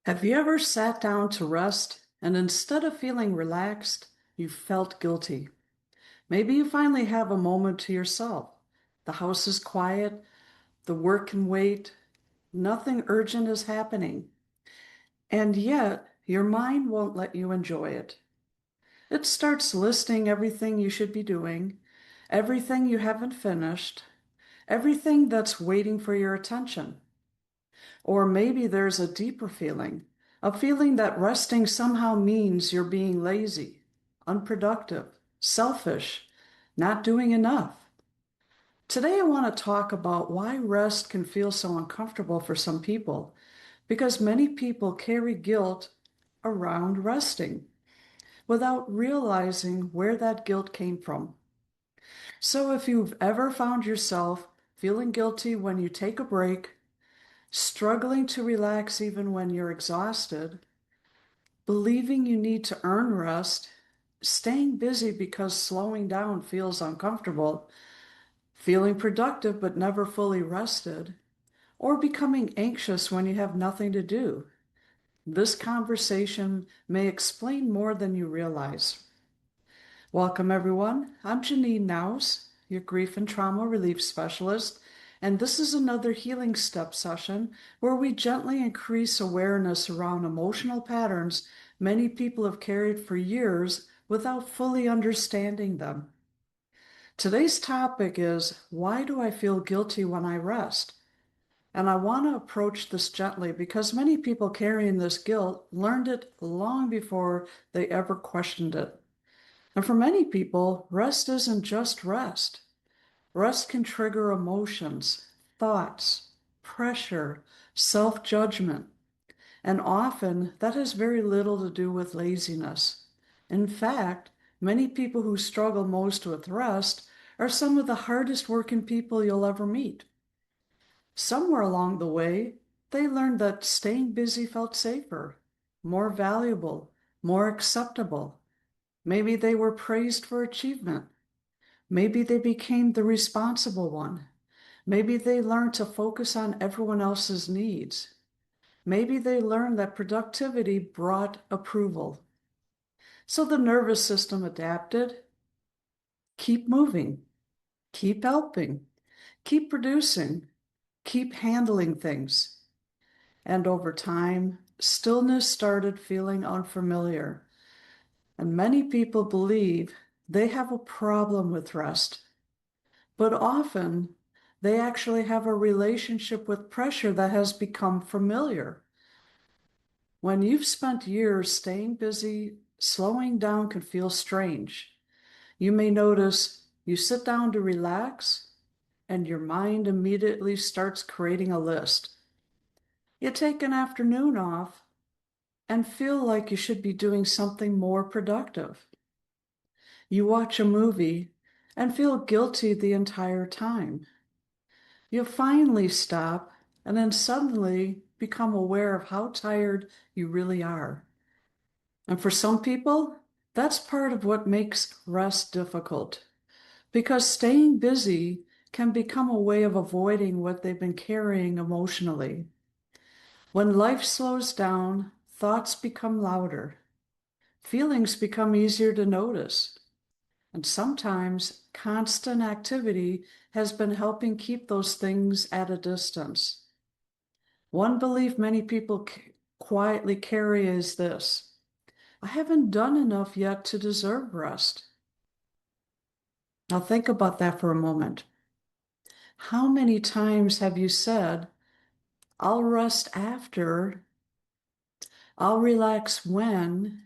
Have you ever sat down to rest and instead of feeling relaxed, you felt guilty? Maybe you finally have a moment to yourself. The house is quiet, the work can wait, nothing urgent is happening, and yet your mind won't let you enjoy it. It starts listing everything you should be doing, everything you haven't finished, everything that's waiting for your attention. Or maybe there's a deeper feeling, a feeling that resting somehow means you're being lazy, unproductive, selfish, not doing enough. Today, I want to talk about why rest can feel so uncomfortable for some people, because many people carry guilt around resting without realizing where that guilt came from. So, if you've ever found yourself feeling guilty when you take a break, struggling to relax even when you're exhausted, believing you need to earn rest, staying busy because slowing down feels uncomfortable, feeling productive but never fully rested, or becoming anxious when you have nothing to do. This conversation may explain more than you realize. Welcome, everyone. I'm Janine Naus, your grief and trauma relief specialist, and this is another healing step session where we gently increase awareness around emotional patterns many people have carried for years without fully understanding them. Today's topic is, why do I feel guilty when I rest? And I want to approach this gently because many people carrying this guilt learned it long before they ever questioned it. And for many people, rest isn't just rest. Rest can trigger emotions, thoughts, pressure, self-judgment, and often that has very little to do with laziness. In fact, many people who struggle most with rest are some of the hardest working people you'll ever meet. Somewhere along the way, they learned that staying busy felt safer, more valuable, more acceptable. Maybe they were praised for achievement. Maybe they became the responsible one. Maybe they learned to focus on everyone else's needs. Maybe they learned that productivity brought approval. So the nervous system adapted. Keep moving, keep helping, keep producing, keep handling things. And over time, stillness started feeling unfamiliar. And many people believe they have a problem with rest. But often, they actually have a relationship with pressure that has become familiar. When you've spent years staying busy, slowing down can feel strange. You may notice you sit down to relax, and your mind immediately starts creating a list. You take an afternoon off and feel like you should be doing something more productive. You watch a movie and feel guilty the entire time. You finally stop and then suddenly become aware of how tired you really are. And for some people, that's part of what makes rest difficult because staying busy can become a way of avoiding what they've been carrying emotionally. When life slows down, thoughts become louder, feelings become easier to notice, and sometimes constant activity has been helping keep those things at a distance. One belief many people quietly carry is this: I haven't done enough yet to deserve rest. Now think about that for a moment. How many times have you said, I'll rest after, I'll relax when,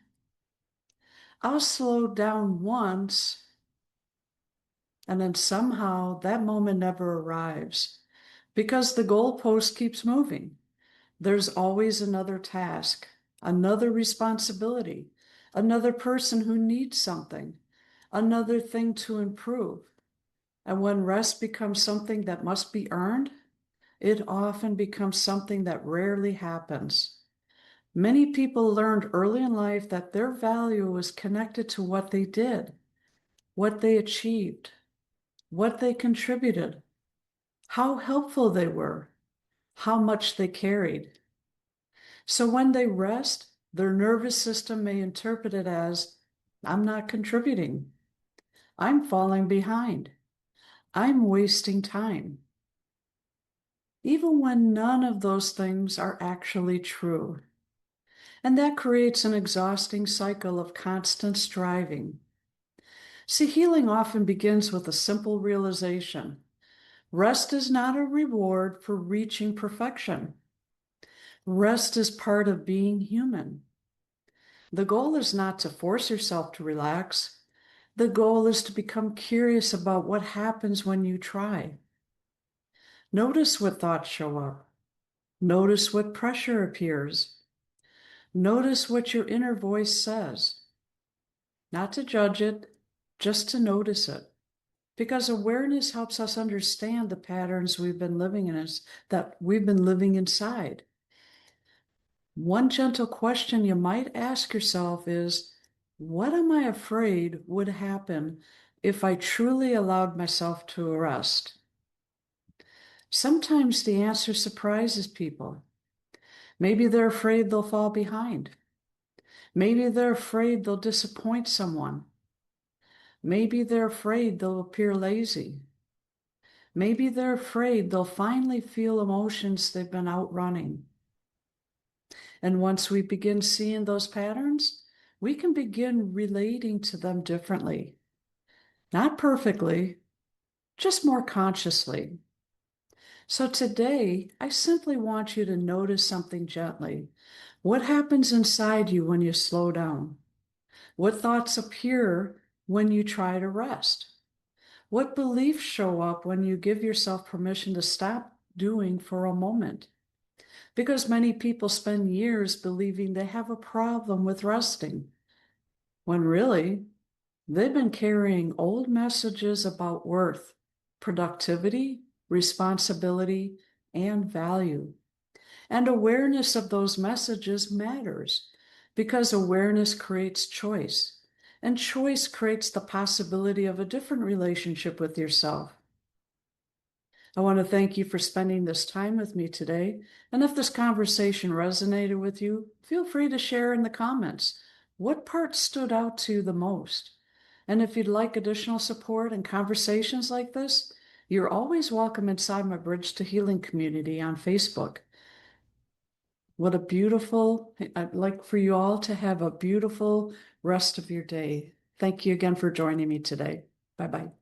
I'll slow down once, and then somehow that moment never arrives because the goalpost keeps moving. There's always another task, another responsibility, another person who needs something, another thing to improve. And when rest becomes something that must be earned, it often becomes something that rarely happens. Many people learned early in life that their value was connected to what they did, what they achieved, what they contributed, how helpful they were, how much they carried. So when they rest, their nervous system may interpret it as, I'm not contributing. I'm falling behind. I'm wasting time. Even when none of those things are actually true. And that creates an exhausting cycle of constant striving. See, healing often begins with a simple realization. Rest is not a reward for reaching perfection. Rest is part of being human. The goal is not to force yourself to relax. The goal is to become curious about what happens when you try. Notice what thoughts show up. Notice what pressure appears. Notice what your inner voice says. Not to judge it, just to notice it. Because awareness helps us understand the patterns we've been living in us, that we've been living inside. One gentle question you might ask yourself is, what am I afraid would happen if I truly allowed myself to rest? Sometimes the answer surprises people. Maybe they're afraid they'll fall behind. Maybe they're afraid they'll disappoint someone. Maybe they're afraid they'll appear lazy. Maybe they're afraid they'll finally feel emotions they've been outrunning. And once we begin seeing those patterns, we can begin relating to them differently. Not perfectly, just more consciously. So today, I simply want you to notice something gently. What happens inside you when you slow down? What thoughts appear when you try to rest? What beliefs show up when you give yourself permission to stop doing for a moment? Because many people spend years believing they have a problem with resting, when really they've been carrying old messages about worth, productivity, responsibility, and value. And awareness of those messages matters because awareness creates choice, and choice creates the possibility of a different relationship with yourself. I want to thank you for spending this time with me today. And if this conversation resonated with you, feel free to share in the comments what part stood out to you the most. And if you'd like additional support and conversations like this, you're always welcome inside my Bridge to Healing community on Facebook. What a beautiful, I'd like for you all to have a beautiful rest of your day. Thank you again for joining me today. Bye-bye.